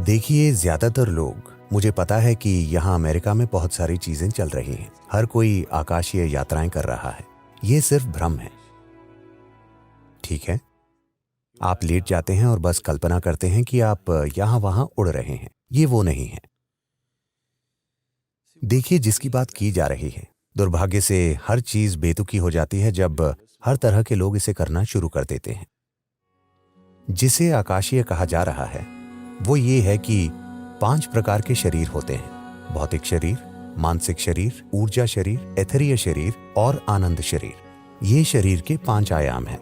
देखिए, ज्यादातर लोग, मुझे पता है कि यहाँ अमेरिका में बहुत सारी चीजें चल रही हैं, हर कोई आकाशीय यात्राएं कर रहा है। ये सिर्फ भ्रम है, ठीक है? आप लेट जाते हैं और बस कल्पना करते हैं कि आप यहाँ वहां उड़ रहे हैं। ये वो नहीं है। देखिए, जिसकी बात की जा रही है, दुर्भाग्य से हर चीज बेतुकी हो जाती है जब हर तरह के लोग इसे करना शुरू कर देते हैं। जिसे आकाशीय कहा जा रहा है वो ये है कि 5 प्रकार के शरीर होते हैं: भौतिक शरीर, मानसिक शरीर, ऊर्जा शरीर, एथेरिय शरीर और आनंद शरीर। ये शरीर के 5 आयाम हैं।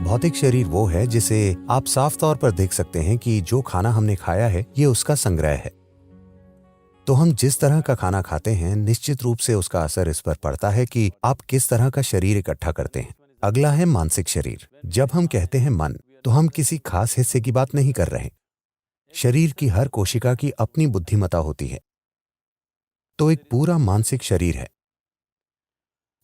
भौतिक शरीर वो है जिसे आप साफ तौर पर देख सकते हैं कि जो खाना हमने खाया है ये उसका संग्रह है। तो हम जिस तरह का खाना खाते हैं, निश्चित रूप से उसका असर इस पर पड़ता है कि आप किस तरह का शरीर इकट्ठा करते हैं। अगला है मानसिक शरीर। जब हम कहते हैं मन, तो हम किसी खास हिस्से की बात नहीं कर रहे। शरीर की हर कोशिका की अपनी बुद्धिमत्ता होती है, तो एक पूरा मानसिक शरीर है।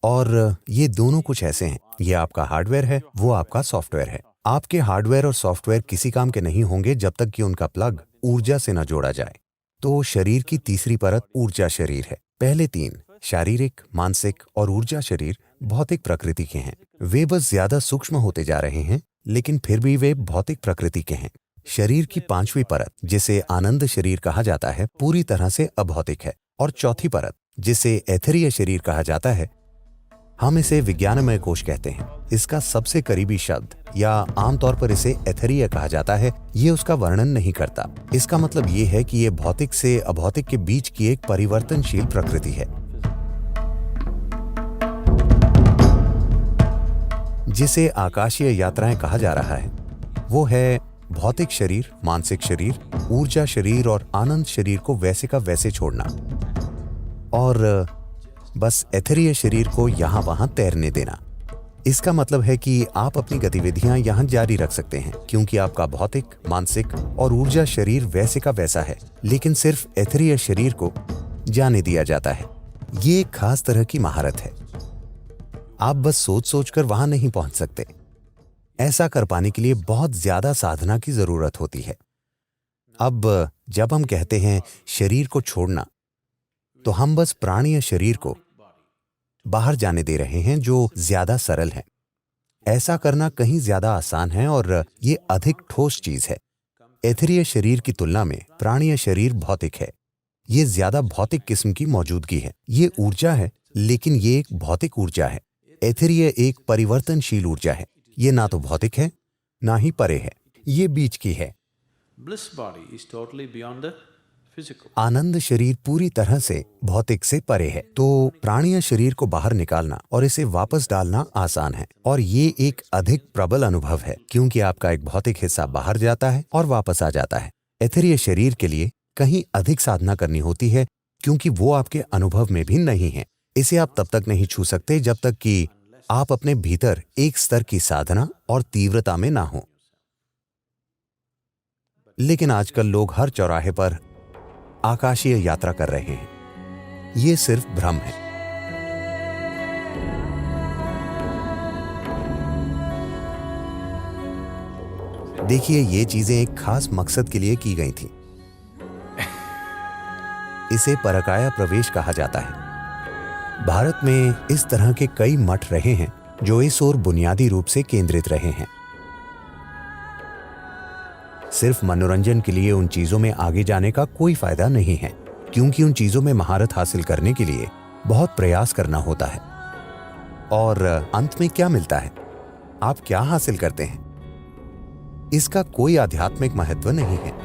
और ये दोनों कुछ ऐसे हैं, ये आपका हार्डवेयर है, वो आपका सॉफ्टवेयर है। आपके हार्डवेयर और सॉफ्टवेयर किसी काम के नहीं होंगे जब तक कि उनका प्लग ऊर्जा से न जोड़ा जाए। तो शरीर की तीसरी परत ऊर्जा शरीर है। पहले 3 शारीरिक, मानसिक और ऊर्जा शरीर भौतिक प्रकृति के हैं। वे बस ज्यादा सूक्ष्म होते जा रहे हैं, लेकिन फिर भी वे भौतिक प्रकृति के हैं। शरीर की 5वीं परत, जिसे आनंद शरीर कहा जाता है, पूरी तरह से अभौतिक है। और चौथी परत, जिसे एथेरिय शरीर कहा जाता है, हम इसे विज्ञानमय कोश कहते हैं। इसका सबसे करीबी शब्द, या आमतौर पर इसे एथेरिय कहा जाता है, ये उसका वर्णन नहीं करता। इसका मतलब ये है कि ये भौतिक से अभौतिक के बीच की एक परिवर्तनशील प्रकृति है। जिसे आकाशीय यात्राएं कहा जा रहा है वो है भौतिक शरीर, मानसिक शरीर, ऊर्जा शरीर और आनंद शरीर को वैसे का वैसे छोड़ना और बस एथेरिय शरीर को यहाँ वहां तैरने देना। इसका मतलब है कि आप अपनी गतिविधियां यहाँ जारी रख सकते हैं, क्योंकि आपका भौतिक, मानसिक और ऊर्जा शरीर वैसे का वैसा है, लेकिन सिर्फ एथेरिय शरीर को जाने दिया जाता है। ये एक खास तरह की महारत है। आप बस सोच कर वहां नहीं पहुंच सकते। ऐसा कर पाने के लिए बहुत ज्यादा साधना की जरूरत होती है। अब जब हम कहते हैं शरीर को छोड़ना, तो हम बस प्राणीय शरीर को बाहर जाने दे रहे हैं, जो ज्यादा सरल है। ऐसा करना कहीं ज्यादा आसान है और ये अधिक ठोस चीज है। एथेरिय शरीर की तुलना में प्राणीय शरीर भौतिक है। ये ज्यादा भौतिक किस्म की मौजूदगी है। ये ऊर्जा है, लेकिन ये एक भौतिक ऊर्जा है। एथेरिय एक परिवर्तनशील ऊर्जा है। ये ना तो भौतिक है, ना ही परे है, ये बीच की है। आनंद शरीर पूरी तरह से भौतिक से परे है। तो प्राणीय शरीर को बाहर निकालना और इसे वापस डालना आसान है, और ये एक अधिक प्रबल अनुभव है, क्योंकि आपका एक भौतिक हिस्सा बाहर जाता है और वापस आ जाता है। एथेरिय शरीर के लिए कहीं अधिक साधना करनी होती है, क्योंकि वो आपके अनुभव में भी नहीं है। इसे आप तब तक नहीं छू सकते जब तक कि आप अपने भीतर एक स्तर की साधना और तीव्रता में ना हो। लेकिन आजकल लोग हर चौराहे पर आकाशीय यात्रा कर रहे हैं। ये सिर्फ भ्रम है। देखिए, ये चीजें एक खास मकसद के लिए की गई थी। इसे परकाया प्रवेश कहा जाता है। भारत में इस तरह के कई मठ रहे हैं जो इस ओर बुनियादी रूप से केंद्रित रहे हैं। सिर्फ मनोरंजन के लिए उन चीजों में आगे जाने का कोई फायदा नहीं है, क्योंकि उन चीजों में महारत हासिल करने के लिए बहुत प्रयास करना होता है। और अंत में क्या मिलता है? आप क्या हासिल करते हैं? इसका कोई आध्यात्मिक महत्व नहीं है।